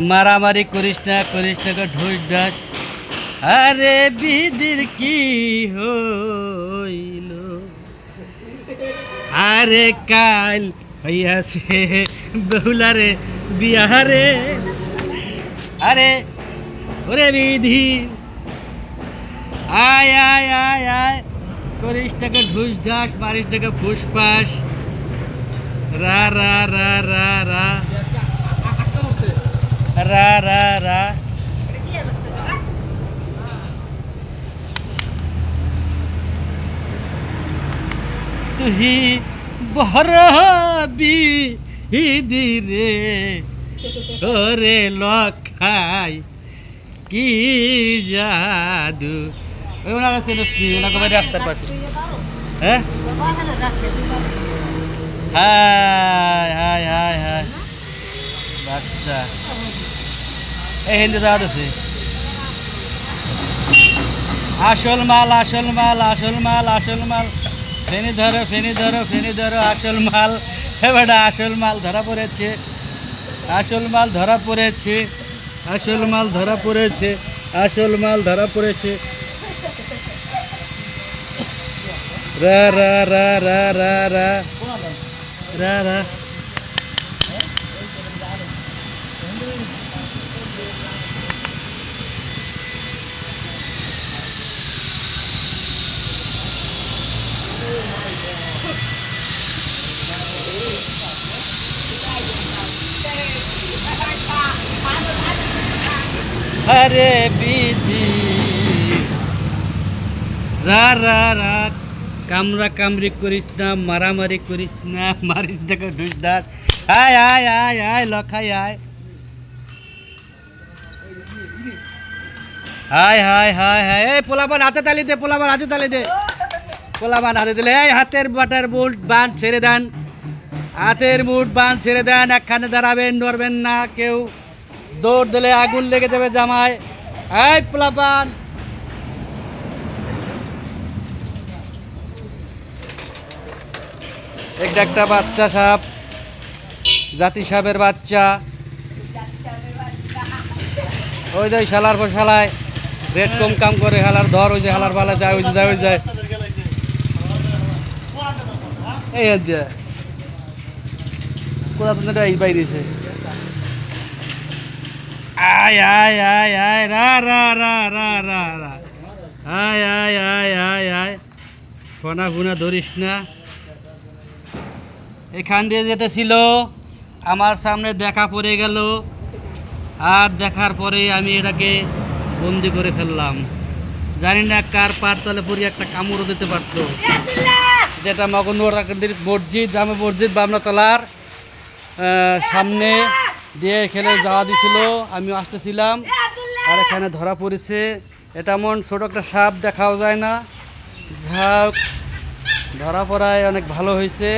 মারামারি করিস না গো ঢুস ঢাস। আরে বিদির কি হইল, আরে কাল হইয়াছে বহুলারে বিয়ারে। আরে ওরে বিধি, আয় আয় আয় আয়, করিস টাকা ঢুস ঢাস, মারিস টাকা ফুসফাস। রা রা রা রা রা রা রা রা। তুহি বহরবি দিরে ওরে লখাই কি জাদু। ওই ওনার আছে নস্তি, ওনাকে বাইরে রাস্তার পাশে। হ্যাঁ, হাই হাই হাই হাই বাচ্চা এই হিন্দি দাওয়াত আছে। আসল মাল আসল মাল আসল মাল আসল মাল, ফেনি ধরো ফেনি ধরো ফেনি ধরো, আসল মাল। এবারে আসল মাল ধরা পড়েছে, আসল মাল ধরা পড়েছে, আসল মাল ধরা পড়েছে, আসল মাল ধরা পড়েছে। রা রা রা রা রা রা রা রা। আরে বিধি, রা রা রা, কামরা কামড়ি করিস না, মারামারি করিস না, মারিস দেখো ঢুস দাস। আয় আয় আয় আয় লখাই আয়, হায় হায় হায় হায়। এই পোলাবান হাতে তালি দে, পোলাবান হাতে তালি দে, পোলাবান হাতে দিলে। এই হাতের বাটার বুট বান ছেড়ে দেন, হাতের মুঠ বান ছেড়ে দেন, একখানে দাঁড়াবেন, নড়বেন না কেউ। দৌড় দিলে আগুন লেগে যাবে জামায়। এই পোলাপান, একটা বাচ্চা সাপ, জাতি সাপের বাচ্চা। ওই যে শালার পর শালায় রেট কম কাম করে, হালার ধর, ওই যে হালার বালা যায়, ওই যে যায়, ওই যায়। এই কোথা থেকে এই বাইরেছে। আয় আয় আয় আয় রা রা রা রা রা রা, আয় আয় আয় আয় আয়, ফোনা ফুনা ধরিস না। এখান দিয়ে যেতেছিল, আমার সামনে দেখা পড়ে গেল, আর দেখার পরে আমি এটাকে বন্দি করে ফেললাম। জানি না কার পার তলে পড়ি একটা কামড়ও দিতে পারতো। যেটা মগনুর মসজিদ, জামে মসজিদ বামনাতলার সামনে দিয়ে খেলে যাওয়া দিছিল, আমি আসতেছিলাম, আর এখানে ধরা পড়েছে। এটা এমন ছোটো একটা সাপ দেখাও যায় না, ঝাঁক ধরা পড়ায় অনেক ভালো হয়েছে।